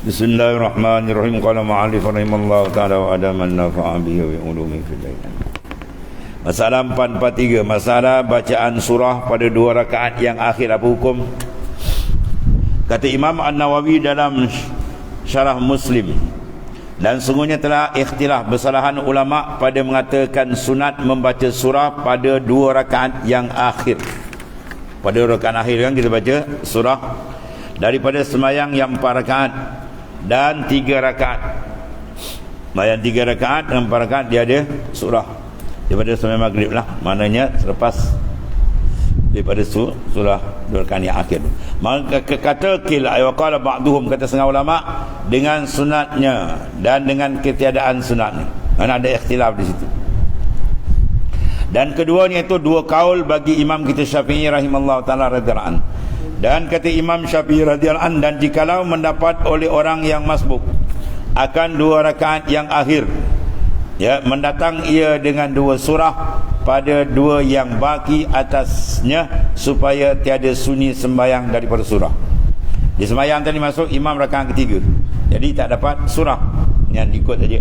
Bismillahirrahmanirrahim. Qala ma'alif rahimallahu ta'ala wa adaman nafa'a bihi wa ulumi fil lain. Masalah 443, masalah bacaan surah pada 2 rakaat yang akhir, apa hukum? Kata Imam An-Nawawi dalam Syarah Muslim, dan sungguhnya telah ikhtilaf bersalahan ulama pada mengatakan sunat membaca surah pada 2 rakaat yang akhir. Pada rakaat akhir kan kita baca surah daripada sembahyang yang 4 rakaat dan 3 rakaat. Sembahyang 3 rakaat dan 4 rakaat dia ada surah daripada sembahyang maghrib lah, maknanya selepas daripada surah 2 rakaat yang akhir. Maka kata kila ayqala ba'duhum, kata setengah ulama dengan sunatnya dan dengan ketiadaan sunatnya. Mana ada ikhtilaf di situ. Dan keduanya itu 2 kaul bagi Imam kita Syafi'i rahimallahu taala radhiyallahu anhu. Dan kata Imam Syafi'i radhiyallahu anhu, dan jikalau mendapat oleh orang yang masbuk akan 2 rakaat yang akhir, ya, mendatang ia dengan 2 surah pada 2 yang baki atasnya, supaya tiada sunyi sembahyang daripada surah. Di sembahyang tadi masuk imam rakaat ketiga, jadi tak dapat surah, yang ikut saja.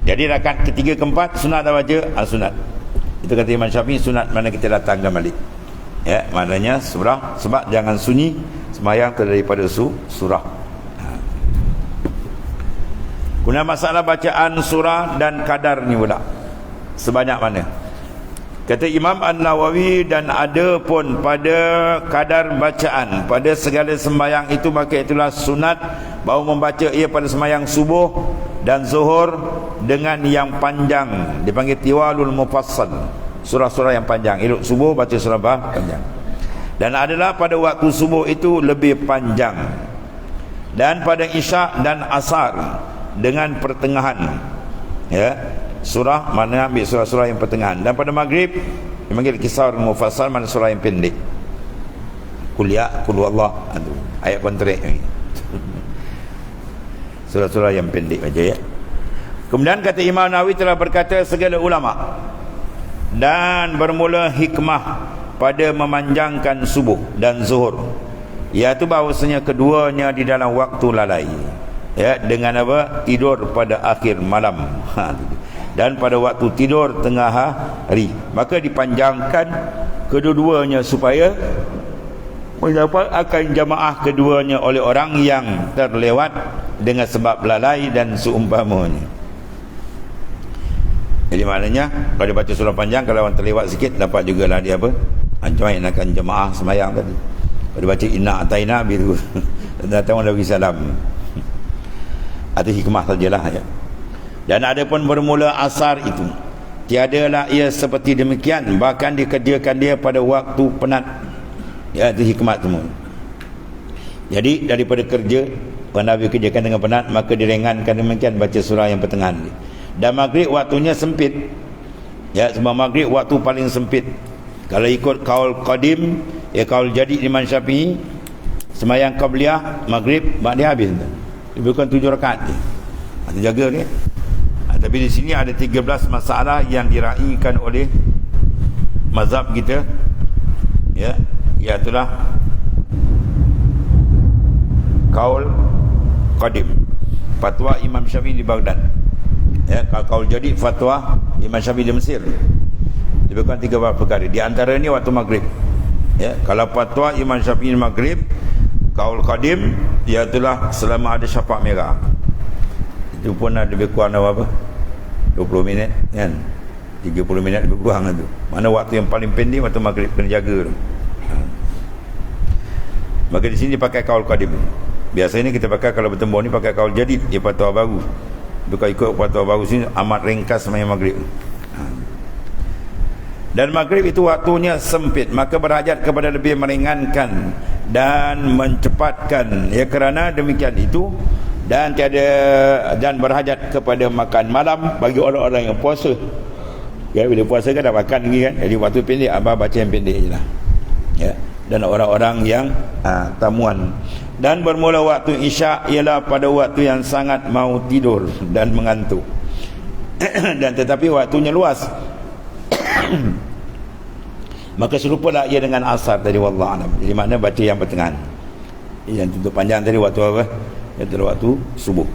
Jadi rakaat ketiga keempat sunat dah baca, sunat. Itu kata Imam Syafi'i, sunat mana kita datangkan balik. Ya, maknanya surah, sebab jangan sunyi sembahyang daripada surah. Guna masalah bacaan surah dan kadar ni pula, sebanyak mana? Kata Imam An-Nawawi, dan ada pun pada kadar bacaan pada segala sembahyang itu, maka itulah sunat bahawa membaca ia pada sembahyang subuh dan zuhur dengan yang panjang, dipanggil tiwalul mufassal, surah-surah yang panjang. Elok subuh baca surah panjang, dan adalah pada waktu subuh itu lebih panjang, dan pada isyak dan asar dengan pertengahan, ya, surah mana ambil surah-surah yang pertengahan. Dan pada maghrib dipanggil kisar mufassal, mana surah yang pendek, kuliah qul huwallah, ayat kontrak ni, surah-surah yang pendek aja, ya. Kemudian kata Imam Nawawi, telah berkata segala ulama, dan bermula hikmah pada memanjangkan subuh dan zuhur, iaitu bahawasanya keduanya di dalam waktu lalai, ya, dengan apa? Tidur pada akhir malam, dan pada waktu tidur tengah hari, maka dipanjangkan kedua-duanya supaya mendapat akan jamaah keduanya oleh orang yang terlewat dengan sebab lalai dan seumpamanya. Jadi maknanya kalau dia baca surah panjang, kalau orang terlewat sikit dapat jugalah dia apa? Join akan jemaah sembahyang tadi. Kalau dia baca inna ataina biru, datang orang bagi salam. Ada hikmah sajalah, ya. Dan ada pun bermula asar itu, tiadalah ia seperti demikian, bahkan dikerjakan dia pada waktu penat, ya, itu hikmat semua. Jadi daripada kerja, Nabi kerjakan dengan penat, maka diringankan demikian, baca surah yang pertengahan. Dan maghrib waktunya sempit, ya, sebab maghrib waktu paling sempit. Kalau ikut kaul qadim, ya, kaul jadi Imam Syafi'i, sembahyang qabliyah maghrib dia habis, bukan 7 rakaat dia. Ada jaga dia. Tapi di sini ada 13 masalah yang diraikan oleh mazhab kita, ya, iaitulah kaul qadim, fatwa Imam Syafi'i di Baghdad, ya. Kalau kaul jadi fatwa Imam Syafi'i di Mesir, disebutkan 3 perkara. Di antara ini waktu maghrib, ya. Kalau fatwa Imam Syafi'i di maghrib, kaul qadim, iaitulah selama ada syafa' merah. Itu pun ada lebih kurang apa? 20 minit kan, 30 minit lebih kurang tu. Mana waktu yang paling pendek waktu maghrib, kena jaga tu. Maka di sini pakai kaul qadim. Biasanya kita pakai, kalau bertembur ni pakai kaul jadid, dia fatwa baru. Bukan ikut fatwa baru sini, amat ringkas sembahyang maghrib. Dan maghrib itu waktunya sempit, maka berhajat kepada lebih meringankan dan mencepatkan, ya, kerana demikian itu, dan berhajat kepada makan malam bagi orang-orang yang puasa, ya. Bila puasa kan dah makan lagi kan, jadi waktu pendek abah baca yang pendek je lah, ya. Dan orang-orang yang tamuan. Dan bermula waktu isyak ialah pada waktu yang sangat mau tidur dan mengantuk, dan tetapi waktunya luas. Maka serupalah ia dengan asar tadi, wallahu alam. Jadi makna baca yang pertengahan. Yang tutup panjang tadi waktu apa? iaitu waktu subuh.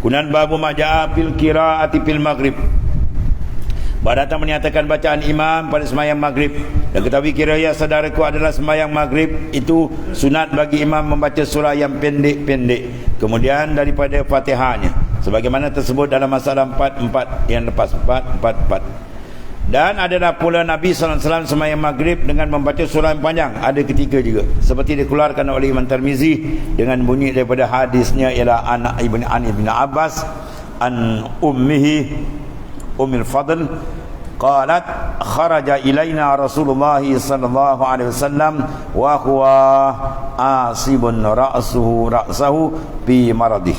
Kemudian babu maja'a fil qiraati fil maghrib. Datang menyatakan bacaan imam pada sembahyang maghrib. Dan ketahui kiranya saudaraku adalah sembahyang maghrib itu sunat bagi imam membaca surah yang pendek-pendek. Kemudian daripada Fatihahnya, sebagaimana tersebut dalam masalah 4 yang lepas 4. Dan adalah pula Nabi SAW sembahyang maghrib dengan membaca surah yang panjang. Ada ketika juga seperti dikeluarkan oleh Imam Tirmizi dengan bunyi daripada hadisnya ialah anak ibn Abbas an ummihi Ummul Fadl qalat kharaja ilaina Rasulullah sallallahu alaihi wasallam wa huwa asibun ra'sahu bi maradih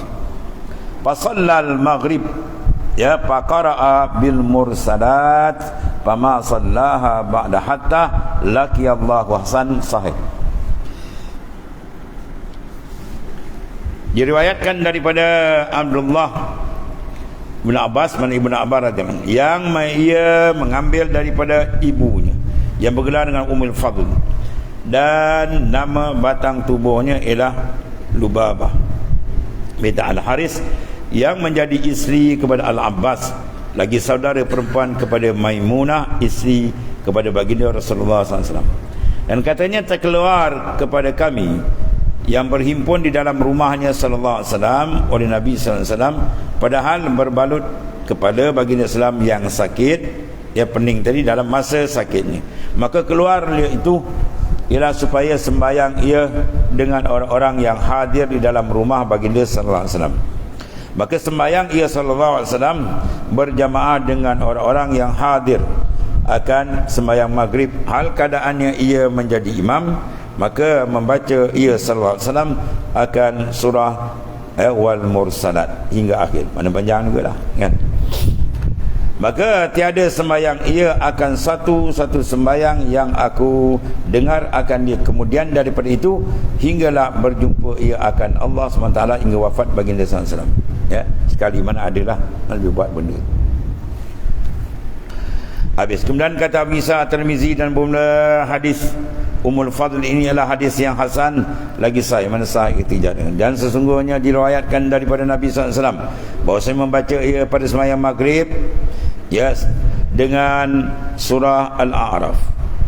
fa shallal maghrib ya faqara'a bil mursalat fama sallaha ba'da hatta laqiyallahu hasan sahih. Diriwayatkan daripada Abdullah Ibn Abbas radhiyallahu yang ia mengambil daripada ibunya yang bergelar dengan Ummul Fadl dan nama batang tubuhnya ialah Lubabah binti Al-Haris yang menjadi isteri kepada Al-Abbas, lagi saudara perempuan kepada Maimunah, isteri kepada baginda Rasulullah SAW. Dan katanya terkeluar kepada kami yang berhimpun di dalam rumahnya sallallahu alaihi wasallam oleh Nabi sallallahu alaihi wasallam, padahal berbalut kepada baginda Islam yang sakit, ya pening tadi dalam masa sakitnya. Maka keluar itu ialah supaya sembahyang ia dengan orang-orang yang hadir di dalam rumah baginda sallallahu alaihi wasallam. Maka sembahyang ia sallallahu alaihi wasallam berjamaah dengan orang-orang yang hadir akan sembahyang maghrib, hal keadaannya ia menjadi imam. Maka membaca ia sallallahu alaihi wasallam akan surah wal mursalat hingga akhir. Mana panjang juga lah kan. Maka tiada sembahyang ia akan satu sembahyang yang aku dengar akan dia. Kemudian daripada itu hinggalah berjumpa ia akan Allah SWT hingga wafat baginda sallallahu alaihi wasallam. Ya, sekali mana adalah lebih buat benda. Habis. Kemudian kata Abu Isa At-Tirmizi dan bermula hadis Ummul Fadl ini adalah hadis yang hasan lagi sahih, mana sahih tidak. Dan sesungguhnya diriwayatkan daripada Nabi SAW bahawa saya membaca ia pada sembahyang maghrib dengan surah Al-A'raf.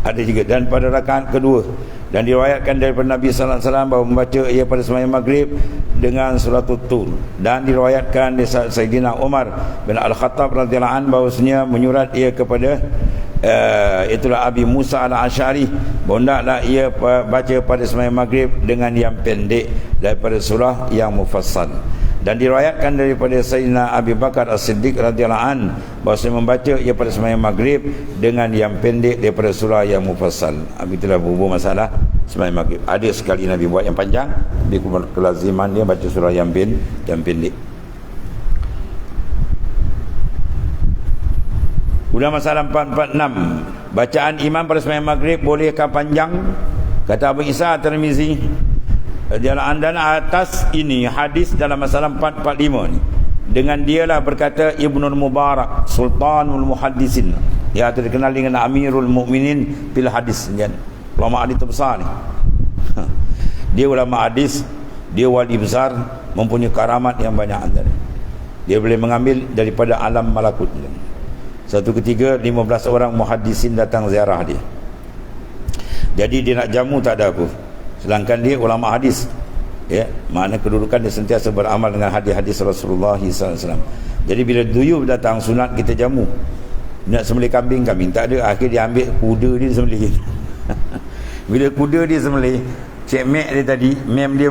Ada juga dan pada rakaat kedua. Dan diriwayatkan daripada Nabi SAW bahawa membaca ia pada sembahyang maghrib dengan surah Tur. Dan diriwayatkan dari Sayyidina Umar bin Al-Khattab radhiyallahu anhu bahawasanya menyurat ia kepada itulah Abi Musa Al-Asy'ari, hendaklah ia baca pada sembahyang maghrib dengan yang pendek daripada surah yang mufassal. Dan diriwayatkan daripada Sayyidina Abi Bakar As-Siddiq radhiyallahu an bahawa membaca ia pada sembahyang maghrib dengan yang pendek daripada surah yang mufassal. Itulah berhubung masalah sembahyang maghrib. Ada sekali Nabi buat yang panjang, dia kelaziman dia baca surah yang pendek. Sudah masalah 446. Bacaan imam pada sembahyang maghrib bolehkah panjang? Kata Abu Isa At-Tirmizi dan atas ini hadis dalam masalah 445 ni. Dengan dialah berkata Ibnul Mubarak Sultanul Muhaddisin, ya terkenal dengan Amirul Mukminin fil hadis, kan? Ulama hadis besar ni. Dia ulama hadis, dia wali besar, mempunyai karamat yang banyak antara. Dia boleh mengambil daripada alam malakut. Satu ketika 15 orang muhaddisin datang ziarah dia. Jadi dia nak jamu tak ada apa. Sedangkan dia ulama hadis. Ya, makna kedudukan dia sentiasa beramal dengan hadis-hadis Rasulullah SAW. Jadi bila duyuf datang sunat kita jamu. Nak sembelih kambing tak ada. Akhir dia ambil kuda dia sembelih. Bila kuda dia sembelih, Cik Mek dia tadi, mem dia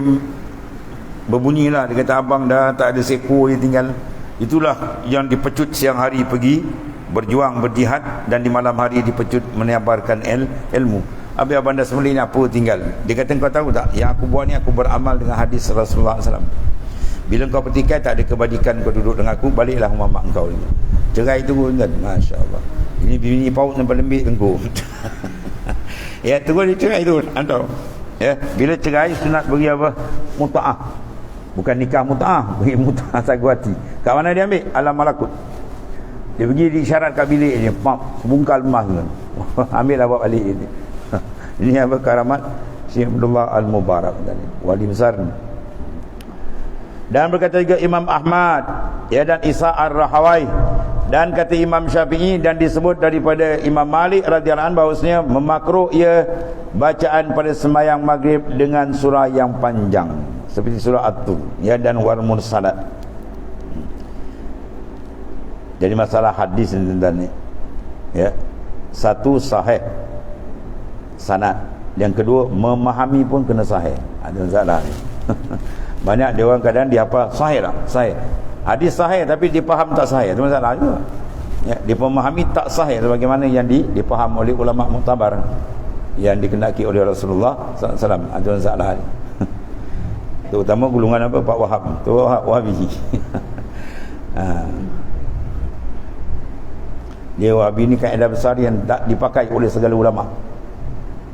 berbunyilah. Dia kata abang dah tak ada seekor dia tinggal. Itulah yang dipecut siang hari pergi berjuang berjihad dan di malam hari dipecut menyabarkan ilmu. Habis abang dah sembelih ni apa tinggal? Dia kata kau tahu tak, yang aku buat ni aku beramal dengan hadis Rasulullah SAW. Bila kau petikai tak ada kebajikan kau duduk dengan aku, baliklah rumah mak kau ni. Cerai tu kan, Masya Allah. Ini bini paut nampak lembik tengku. Ya, tunggu dia cerai tu antau. Ya, bila cerai sunat bagi apa? Muta'ah. Bukan nikah muta'ah, bagi muta'ah sagwati. Kat mana dia ambil? Alam malakut. Dia pergi disyarat kat bilik dia, sebungkal emas tu. Ambil lah buat balik ini. Ini apa karamat Syekh Abdullah Al-Mubarak tadi, wali besar ni. Dan berkata juga Imam Ahmad, ya, dan Isa Ar-Rahawai, dan kata Imam Syafi'i, dan disebut daripada Imam Malik radhiyallahu anhu bahawasanya memakruh ia bacaan pada sembahyang maghrib dengan surah yang panjang seperti surah At-Tur, ya, dan Wal Mursalat. Jadi masalah hadis ni tuan-tuan ni, ya, satu sahih sanad, yang kedua memahami pun kena sahih. Ada masalah ni. Banyak dia orang kadang dia apa sahih tak? Sahih. Hadis sahih tapi dia faham tak sahih. Itu masalah juga. Ya, dia memahami tak sahih sebagaimana yang dipaham oleh ulama muktabar yang dikenaki oleh Rasulullah SAW. Itu masalah ni. Terutama golongan apa? Pak Wahab. Tu Wahabi. Dia Wahabi ni kaedah besar yang tak dipakai oleh segala ulama.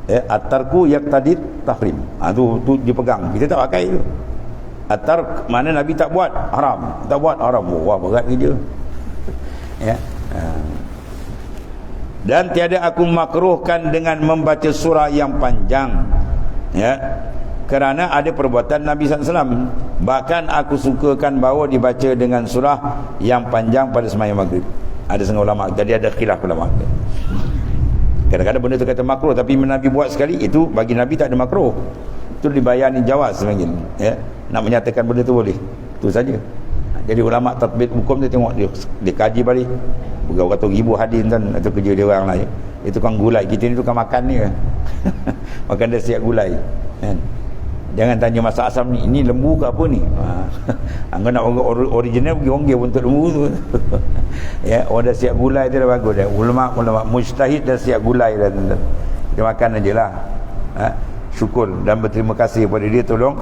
At-tarku yaqtadi tahrim. Tu dipegang. Kita tak pakai tu. At-tark mana Nabi tak buat haram. Tak buat haram. Wah, berat kerja. Ya. Dan tiada aku makruhkan dengan membaca surah yang panjang. Ya. Kerana ada perbuatan Nabi SAW. Bahkan aku sukakan bahawa dibaca dengan surah yang panjang pada sembahyang maghrib. Ada setengah ulama. Jadi ada khilaf ulama. Kadang-kadang benda tu kata makruh, tapi Nabi buat sekali, itu bagi Nabi tak ada makruh. Itu dibayani jawaz sebenarnya. Ya. Nak menyatakan benda tu boleh. Itu saja. Jadi ulama tatbik hukum dia tengok, dia kaji balik. Berapa ribu hadis kan, itu kerja dia orang lah. Ya. Itu kan gulai. Kita ni tukang makan ni. Makan dia siap gulai. Kan? Jangan tanya masak asam ni, ini lembu ke apa ni? Angga nak original pergi onggil untuk lembu tu. Ya, orang dah siap gulai tu dah bagus dah. Ulama mujtahid dah siap gulai dah. Kita makan ajalah. Syukur dan berterima kasih kepada dia tolong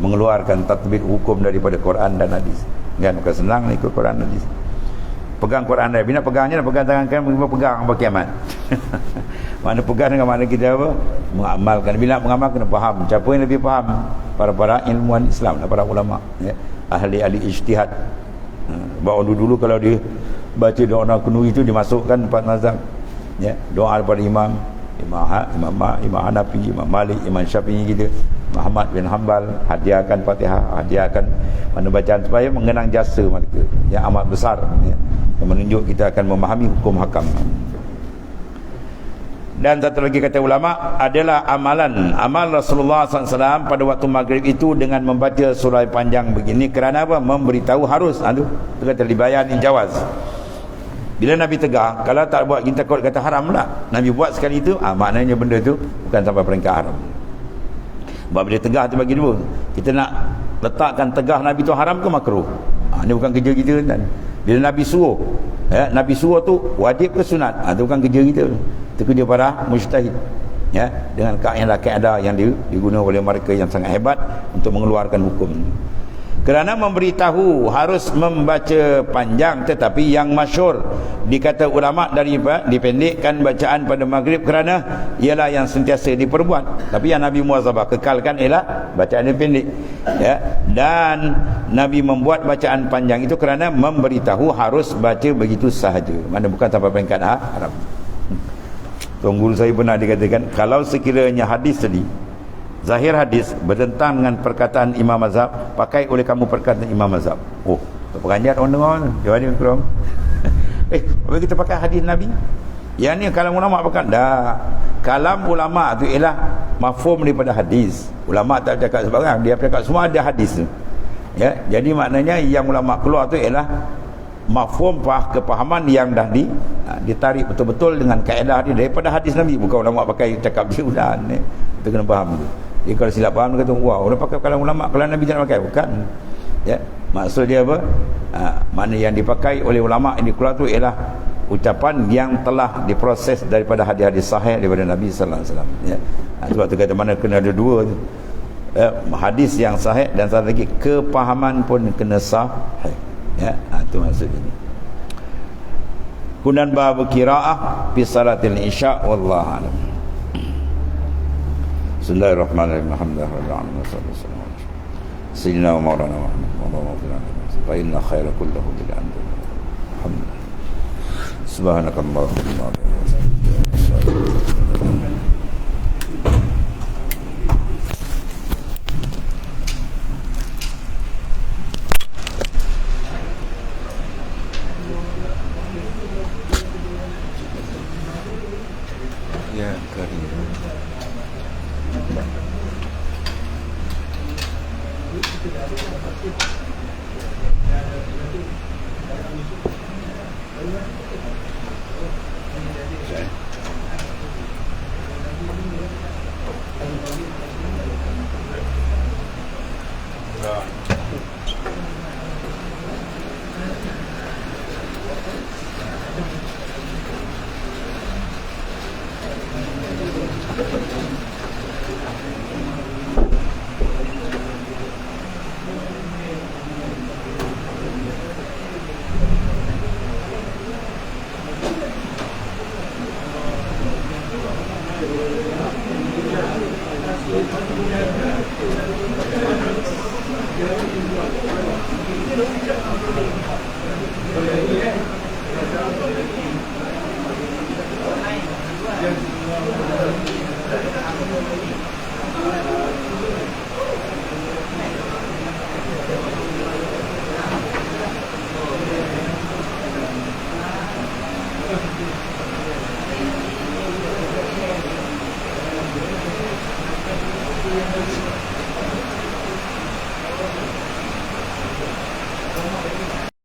mengeluarkan tatbik hukum daripada Quran dan hadis. Kan bukan senang ni ikut Quran dan hadis. Pegang Quran dan bila pegangnya nak pegang tangan kan, pegang sampai kiamat. Mana pegang dengan mana kita apa? Mengamalkan. Bila mengamal kena faham. Siapa yang lebih faham? Para ilmuwan Islam, para ulama, ya. Ahli-ahli ijtihad. Bahawa dulu kalau dia baca doa kunui itu dimasukkan 4 mazhab. Ya, doa daripada Imam Hanafi, Imam Malik, Imam Syafi'i gitu. Muhammad bin Hanbal, hadiahkan Fatihah, hadiahkan mana bacaan supaya mengenang jasa mereka yang amat besar, ya, yang menunjuk kita akan memahami hukum hakam. Dan satu lagi kata ulama adalah amal Rasulullah SAW pada waktu maghrib itu dengan membaca surah panjang begini. Kerana apa? Memberitahu harus. Itu kata dibayani jawaz. Bila Nabi tegah, kalau tak buat kita kata haram lah. Nabi buat sekali itu, maknanya benda itu bukan sampai peringkat haram. Sebab bila tegah tu bagi dua. Kita nak letakkan tegah Nabi tu haram ke makruh? Ini bukan kerja kita kan. Bila Nabi suruh, ya, Nabi suruh tu wajib ke sunat? Itu bukan kerja kita. Itu kerja para mujtahid. Ya, dengan kaedah yang digunakan oleh mereka yang sangat hebat untuk mengeluarkan hukum. Kerana memberitahu harus membaca panjang, tetapi yang masyhur dikata ulama dipendekkan bacaan pada maghrib kerana ialah yang sentiasa diperbuat. Tapi yang Nabi muazabah kekalkan ialah bacaan yang pendek. Ya, dan Nabi membuat bacaan panjang itu kerana memberitahu harus baca begitu sahaja. Mana bukan tanpa peringkat haram. Tuan guru saya pernah dikatakan, kalau sekiranya hadis tadi, zahir hadis bertentang dengan perkataan imam mazhab, pakai oleh kamu perkataan imam mazhab. Oh, peranjat orang dengar tu. Dia ni kurang. Apa kita pakai hadis Nabi? Yang ni kalam ulama pakai. Dah. Kalam ulama tu ialah mafhum daripada hadis. Ulama tak cakap sebarang, dia cakap semua ada hadis tu. Ya, jadi maknanya yang ulama keluar tu ialah mafhum kepahaman yang dah ditarik betul-betul dengan kaedah dia daripada hadis Nabi. Bukan ulama pakai cakap dia udah ni. Kita kena faham tu. Dia kalau silap faham dia kata, wah, orang pakai kalam ulama, kalau Nabi tak pakai. Bukan. Ya, maksud dia apa? Mana yang dipakai oleh ulama ini keluar tu ialah ucapan yang telah diproses daripada hadis-hadis sahih daripada Nabi sallallahu alaihi wasallam. Ya. Sebab tu kata mana kena ada dua tu. Hadis yang sahih dan satu lagi kepahaman pun kena sahih. Ya, itu maksud ini. Kemudian bab qiraah fi salatil isya wallahu alam. Bismillahirrahmanirrahim. Alhamdulillahirabbil alamin. Sayyidina wa maulana Muhammad sallallahu alaihi wasallam. Fa inna khaira kullahu bil hamd. Alhamdulillah. Subhanakallahumma wa bihamdika. Terima kasih.